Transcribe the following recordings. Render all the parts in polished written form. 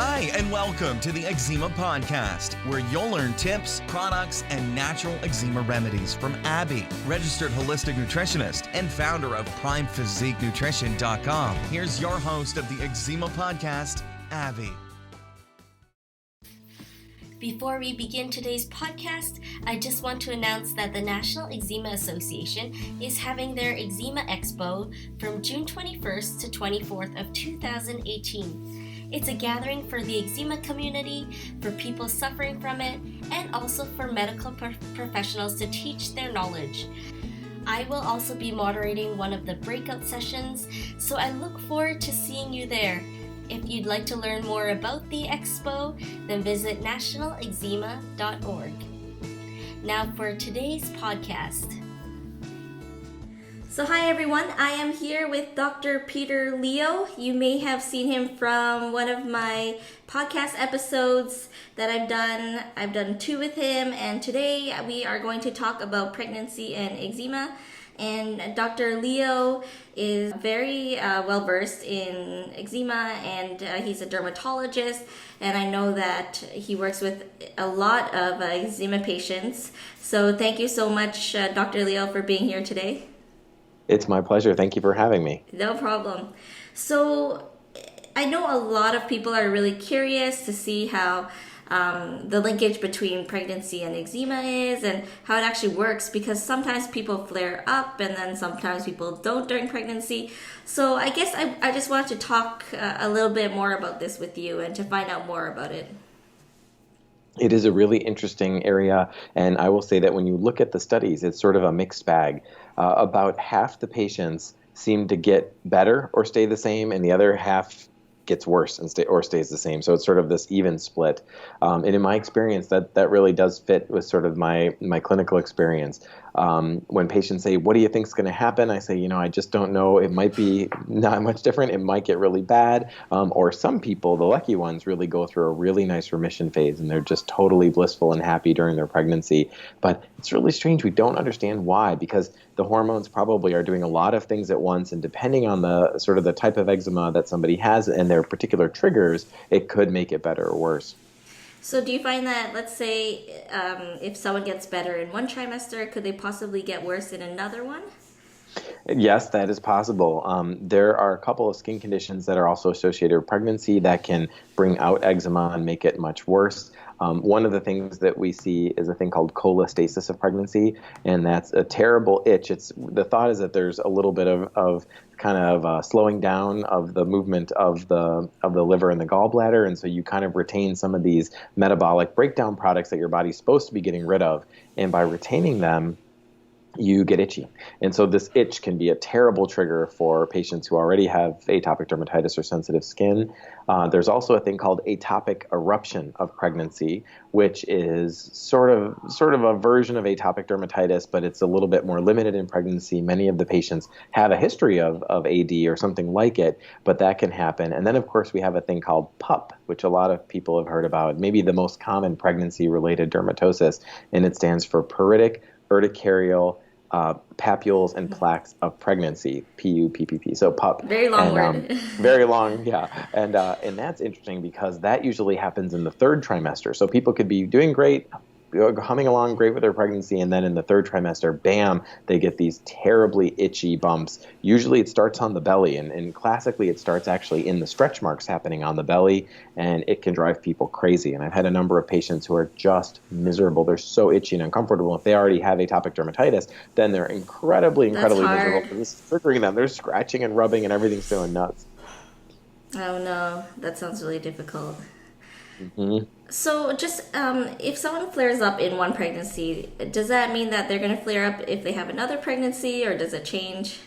Hi, and welcome to the Eczema Podcast, where you'll learn tips, products, and natural eczema remedies from Abby, registered holistic nutritionist and founder of PrimePhysiqueNutrition.com. Here's your host of the Eczema Podcast, Abby. Before we begin today's podcast, I just want to announce that the National Eczema Association is having their Exuma Expo from June 21st to 24th of 2018. It's a gathering for the eczema community, for people suffering from it, and also for medical professionals to teach their knowledge. I will also be moderating one of the breakout sessions, so I look forward to seeing you there. If you'd like to learn more about the expo, then visit nationaleczema.org. Now for today's podcast. So hi everyone, I am here with Dr. Peter Leo. You may have seen him from one of my podcast episodes that I've done. I've done 2 with him, and today we are going to talk about pregnancy and eczema. And Dr. Leo is very well-versed in eczema, and he's a dermatologist, and I know that he works with a lot of eczema patients. So thank you so much, Dr. Leo, for being here today. It's my pleasure. Thank you for having me. No problem. So I know a lot of people are really curious to see how the linkage between pregnancy and eczema is and how it actually works, because sometimes people flare up and then sometimes people don't during pregnancy. So I guess I just wanted to talk a little bit more about this with you and to find out more about it. It is a really interesting area, and I will say that when you look at the studies, it's sort of a mixed bag. About half the patients seem to get better or stay the same, and the other half gets worse and stays the same. So it's sort of this even split. And in my experience, that really does fit with sort of my clinical experience. When patients say, "What do you think is going to happen?" I say, I just don't know. It might be not much different. It might get really bad. Or some people, the lucky ones, really go through a really nice remission phase and they're just totally blissful and happy during their pregnancy. But it's really strange. We don't understand why, because the hormones probably are doing a lot of things at once, and depending on the sort of the type of eczema that somebody has and their particular triggers, it could make it better or worse. So do you find that, let's say, if someone gets better in one trimester, could they possibly get worse in another one? Yes, that is possible. There are a couple of skin conditions that are also associated with pregnancy that can bring out eczema and make it much worse. One of the things that we see is a thing called cholestasis of pregnancy, and that's a terrible itch. The thought is that there's a little bit of slowing down of the movement of the liver and the gallbladder, and so you kind of retain some of these metabolic breakdown products that your body's supposed to be getting rid of, and by retaining them, you get itchy. And so this itch can be a terrible trigger for patients who already have atopic dermatitis or sensitive skin. There's also a thing called atopic eruption of pregnancy, which is sort of a version of atopic dermatitis, but it's a little bit more limited in pregnancy. Many of the patients have a history of AD or something like it, but that can happen. And then, of course, we have a thing called PUP, which a lot of people have heard about, maybe the most common pregnancy-related dermatosis, and it stands for pruritic urticarial papules and plaques of pregnancy, PUPPP. So PUP. Very long word. Very long, yeah. And that's interesting because that usually happens in the 3rd trimester. So people could be doing great, humming along great with their pregnancy, and then in the 3rd trimester, bam, they get these terribly itchy bumps. Usually it starts on the belly, and classically it starts actually in the stretch marks happening on the belly, and it can drive people crazy. And I've had a number of patients who are just miserable. They're so itchy and uncomfortable. If they already have atopic dermatitis, then they're incredibly miserable. It's triggering them. They're scratching and rubbing, and everything's going nuts. Oh no, that sounds really difficult. Mm-hmm. So just if someone flares up in one pregnancy, does that mean that they're going to flare up if they have another pregnancy, or does it change?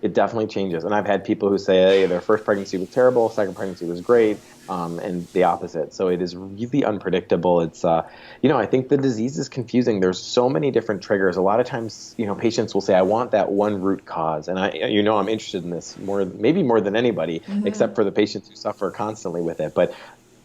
It definitely changes. And I've had people who say, hey, their first pregnancy was terrible, second pregnancy was great, and the opposite. So it is really unpredictable. It's, I think the disease is confusing. There's so many different triggers. A lot of times, patients will say, I want that one root cause. And I'm interested in this maybe more than anybody, except for the patients who suffer constantly with it. But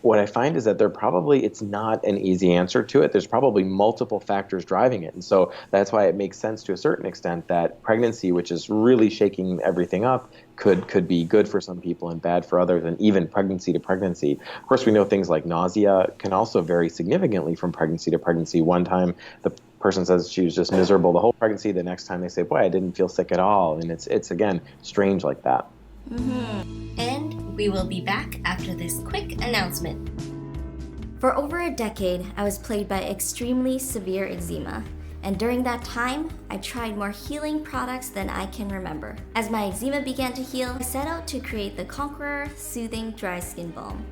what I find is that it's not an easy answer to it. There's probably multiple factors driving it. And so that's why it makes sense to a certain extent that pregnancy, which is really shaking everything up, could be good for some people and bad for others, and even pregnancy to pregnancy. Of course, we know things like nausea can also vary significantly from pregnancy to pregnancy. One time, the person says she was just miserable the whole pregnancy. The next time they say, boy, I didn't feel sick at all. And it's again, strange like that. Mm-hmm. And we will be back after this quick announcement. For over a decade, I was plagued by extremely severe eczema. And during that time, I tried more healing products than I can remember. As my eczema began to heal, I set out to create the Conqueror Soothing Dry Skin Balm.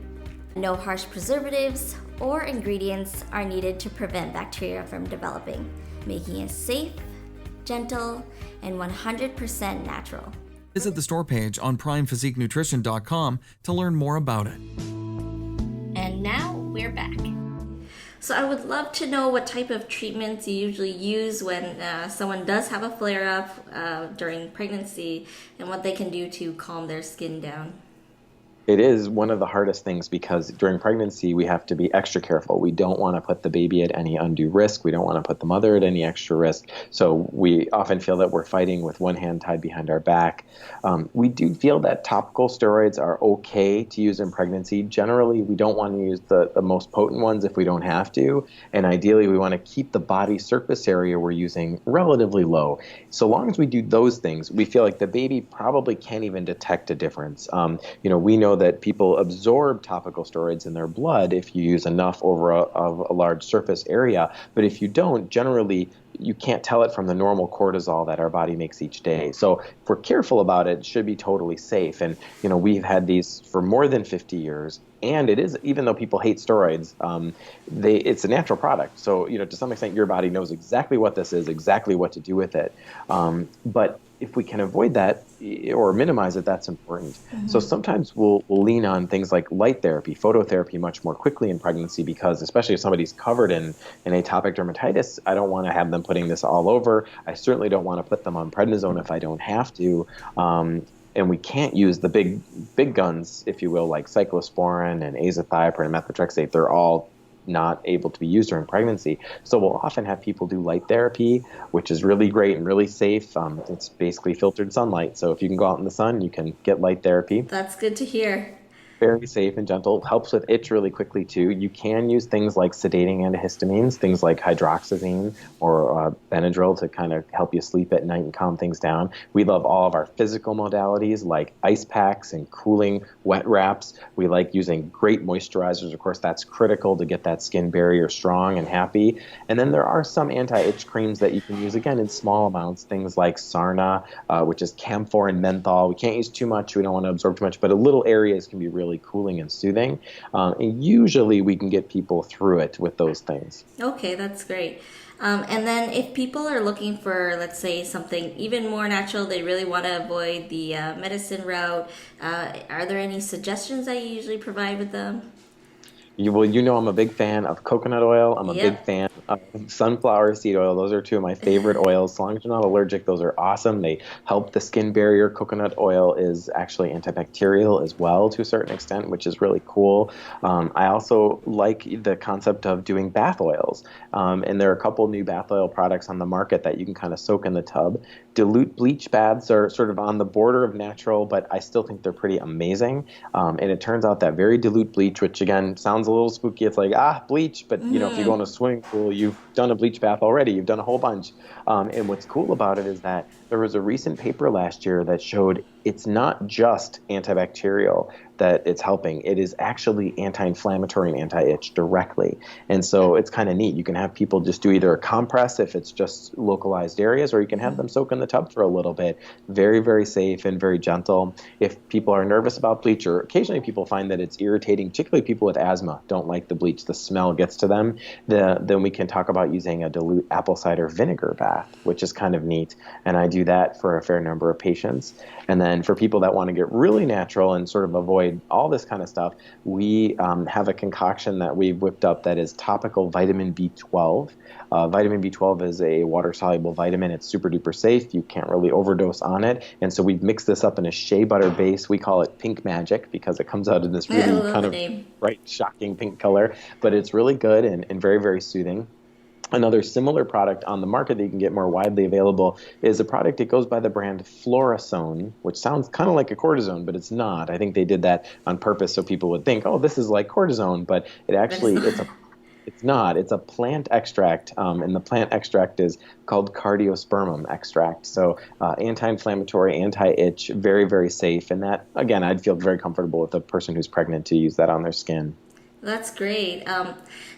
No harsh preservatives or ingredients are needed to prevent bacteria from developing, making it safe, gentle, and 100% natural. Visit the store page on primephysiquenutrition.com to learn more about it. And now we're back. So I would love to know what type of treatments you usually use when someone does have a flare-up during pregnancy, and what they can do to calm their skin down. It is one of the hardest things because during pregnancy, we have to be extra careful. We don't want to put the baby at any undue risk. We don't want to put the mother at any extra risk. So we often feel that we're fighting with one hand tied behind our back. We do feel that topical steroids are okay to use in pregnancy. Generally, we don't want to use the most potent ones if we don't have to. And ideally, we want to keep the body surface area we're using relatively low. So long as we do those things, we feel like the baby probably can't even detect a difference. We know that people absorb topical steroids in their blood if you use enough over a large surface area. But if you don't, generally, you can't tell it from the normal cortisol that our body makes each day. So if we're careful about it, it should be totally safe. And, we've had these for more than 50 years. And it is, even though people hate steroids, it's a natural product. So, to some extent, your body knows exactly what this is, exactly what to do with it. But if we can avoid that or minimize it, that's important. Mm-hmm. So sometimes we'll lean on things like light therapy, phototherapy much more quickly in pregnancy because especially if somebody's covered in atopic dermatitis, I don't want to have them putting this all over. I certainly don't want to put them on prednisone if I don't have to. And we can't use the big guns, if you will, like cyclosporin and azathioprine and methotrexate. They're all not able to be used during pregnancy. So we'll often have people do light therapy, which is really great and really safe. It's basically filtered sunlight. So if you can go out in the sun, you can get light therapy. That's good to hear. Very safe and gentle. Helps with itch really quickly too. You can use things like sedating antihistamines, things like hydroxyzine or Benadryl to kind of help you sleep at night and calm things down. We love all of our physical modalities like ice packs and cooling wet wraps. We like using great moisturizers. Of course, that's critical to get that skin barrier strong and happy. And then there are some anti-itch creams that you can use, again, in small amounts, things like Sarna, which is camphor and menthol. We can't use too much. We don't want to absorb too much, but little areas can be really cooling and soothing. And usually we can get people through it with those things. Okay, that's great. And then if people are looking for, let's say, something even more natural, they really want to avoid the medicine route, are there any suggestions that you usually provide with them? I'm a big fan of coconut oil. I'm a big fan of sunflower seed oil. Those are two of my favorite oils. As long as you're not allergic, those are awesome. They help the skin barrier. Coconut oil is actually antibacterial as well to a certain extent, which is really cool. I also like the concept of doing bath oils. And there are a couple new bath oil products on the market that you can kind of soak in the tub. Dilute bleach baths are sort of on the border of natural, but I still think they're pretty amazing. And it turns out that very dilute bleach, which again sounds a little spooky, it's like, bleach, but if you go in a swimming pool, you've done a bleach bath already, you've done a whole bunch. And what's cool about it is that there was a recent paper last year that showed it's not just antibacterial that it's helping. It is actually anti-inflammatory and anti-itch directly. And so it's kind of neat. You can have people just do either a compress if it's just localized areas, or you can have them soak in the tub for a little bit. Very, very safe and very gentle. If people are nervous about bleach, or occasionally people find that it's irritating, particularly people with asthma don't like the bleach, the smell gets to them, then we can talk about using a dilute apple cider vinegar bath, which is kind of neat. And I do that for a fair number of patients. And then for people that want to get really natural and sort of avoid all this kind of stuff, we have a concoction that we've whipped up that is topical vitamin B12. Vitamin B12 is a water-soluble vitamin. It's super duper safe. You can't really overdose on it. And so we've mixed this up in a shea butter base. We call it Pink Magic because it comes out in this really kind of bright, shocking pink color. But it's really good and very, very soothing. Another similar product on the market that you can get more widely available is a product that goes by the brand Fluorisone, which sounds kind of like a cortisone, but it's not. I think they did that on purpose so people would think, oh, this is like cortisone, but it's not. It's a plant extract, and the plant extract is called cardiospermum extract. So anti-inflammatory, anti-itch, very, very safe. And that, again, I'd feel very comfortable with a person who's pregnant to use that on their skin. That's great.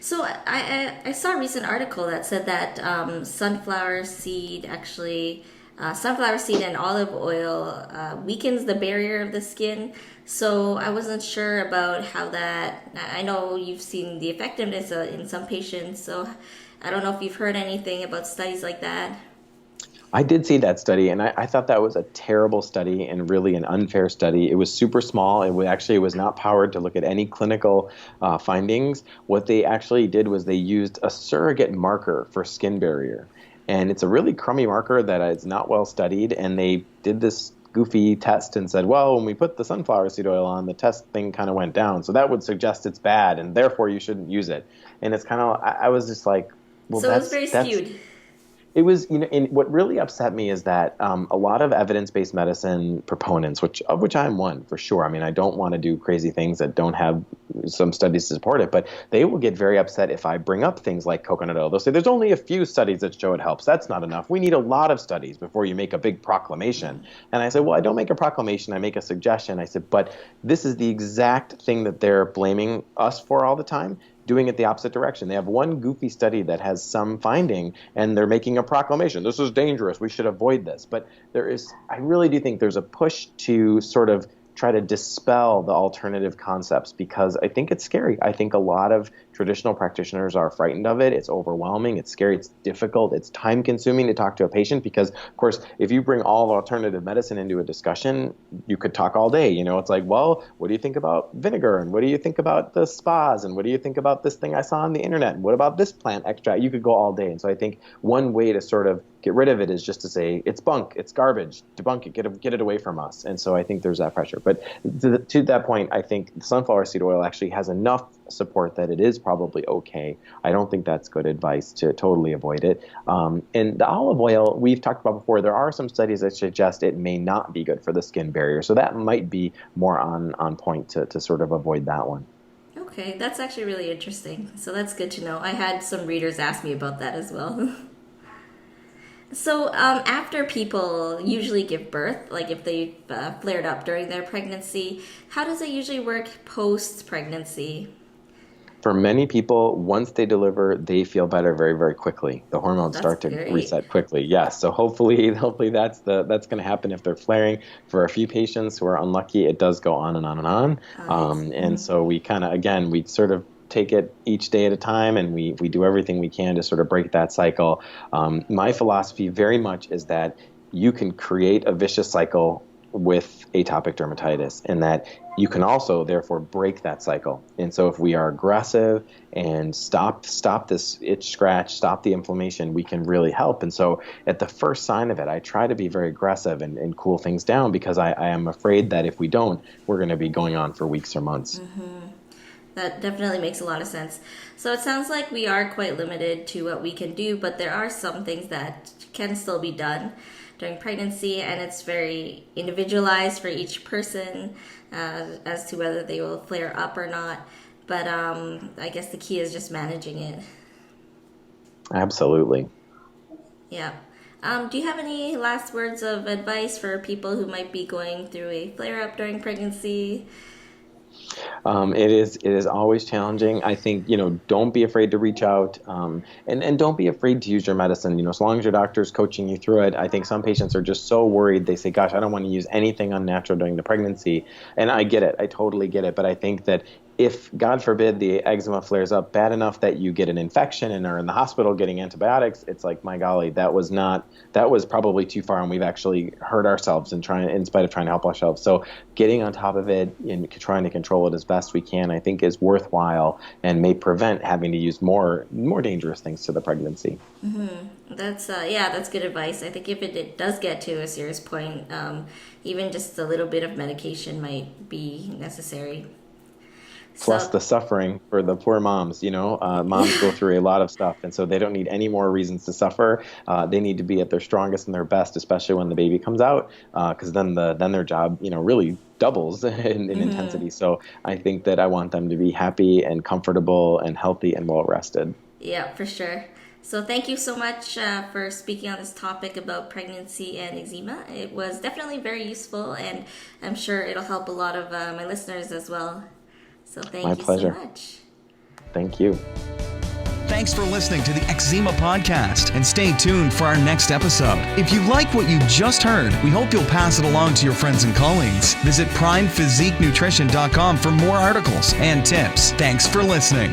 So I saw a recent article that said that sunflower seed and olive oil weakens the barrier of the skin. So I wasn't sure about how that. I know you've seen the effectiveness in some patients. So I don't know if you've heard anything about studies like that. I did see that study, and I thought that was a terrible study and really an unfair study. It was super small. It was not powered to look at any clinical findings. What they actually did was they used a surrogate marker for skin barrier. And it's a really crummy marker that is not well studied, and they did this goofy test and said, well, when we put the sunflower seed oil on, the test thing kind of went down. So that would suggest it's bad, and therefore you shouldn't use it. And it's kind of, I was just like, well, so it was very skewed. It was, and what really upset me is that a lot of evidence-based medicine proponents, of which I'm one for sure. I mean, I don't want to do crazy things that don't have some studies to support it, but they will get very upset if I bring up things like coconut oil. They'll say, there's only a few studies that show it helps. That's not enough. We need a lot of studies before you make a big proclamation. And I said, well, I don't make a proclamation. I make a suggestion. I said, but this is the exact thing that they're blaming us for all the time, doing it the opposite direction. They have one goofy study that has some finding, and they're making a proclamation. This is dangerous. We should avoid this. But I really do think there's a push to sort of try to dispel the alternative concepts, because I think it's scary. I think a lot of traditional practitioners are frightened of it. It's overwhelming. It's scary. It's difficult. It's time consuming to talk to a patient because, of course, if you bring all of alternative medicine into a discussion, you could talk all day. It's like, well, what do you think about vinegar? And what do you think about the spas? And what do you think about this thing I saw on the internet? And what about this plant extract? You could go all day. And so I think one way to sort of get rid of it is just to say, it's bunk, it's garbage, debunk it, get it away from us. And so I think there's that pressure. But to that point, I think sunflower seed oil actually has enough support that it is probably okay. I don't think that's good advice to totally avoid it. And the olive oil, we've talked about before, there are some studies that suggest it may not be good for the skin barrier. So that might be more on point to sort of avoid that one. Okay, that's actually really interesting. So that's good to know. I had some readers ask me about that as well. So after people usually give birth, like if they flared up during their pregnancy, how does it usually work post-pregnancy? For many people, once they deliver, they feel better very, very quickly. The hormones start to reset quickly. Yes, so hopefully that's going to happen if they're flaring. For a few patients who are unlucky, it does go on and on and on. And so we kind of, again, we sort of take it each day at a time, and we do everything we can to sort of break that cycle. My philosophy very much is that you can create a vicious cycle with atopic dermatitis, and that you can also therefore break that cycle. And so if we are aggressive and stop this itch scratch, stop the inflammation, we can really help. And so at the first sign of it, I try to be very aggressive and cool things down, because I am afraid that if we don't, we're going to be going on for weeks or months. Mm-hmm. That definitely makes a lot of sense. So it sounds like we are quite limited to what we can do, but there are some things that can still be done during pregnancy, and it's very individualized for each person as to whether they will flare up or not. But I guess the key is just managing it. Absolutely. Yeah. Do you have any last words of advice for people who might be going through a flare-up during pregnancy? It is always challenging. I think, don't be afraid to reach out, and don't be afraid to use your medicine. As long as your doctor is coaching you through it. I think some patients are just so worried. They say, gosh, I don't want to use anything unnatural during the pregnancy. And I get it. I totally get it. But I think that if, God forbid, the eczema flares up bad enough that you get an infection and are in the hospital getting antibiotics, it's like, my golly, that was probably too far, and we've actually hurt ourselves in spite of trying to help ourselves. So getting on top of it and trying to control it as best we can, I think, is worthwhile and may prevent having to use more dangerous things to the pregnancy. Mm-hmm. That's good advice. I think if it does get to a serious point, even just a little bit of medication might be necessary. Plus the suffering for the poor moms, moms go through a lot of stuff. And so they don't need any more reasons to suffer. They need to be at their strongest and their best, especially when the baby comes out, because then their job, really doubles in intensity. So I think that I want them to be happy and comfortable and healthy and well rested. Yeah, for sure. So thank you so much for speaking on this topic about pregnancy and eczema. It was definitely very useful, and I'm sure it'll help a lot of my listeners as well. So thank you pleasure. so much. Thank you. Thanks for listening to the Eczema Podcast, and stay tuned for our next episode. If you like what you just heard, we hope you'll pass it along to your friends and colleagues. Visit primephysiquenutrition.com for more articles and tips. Thanks for listening.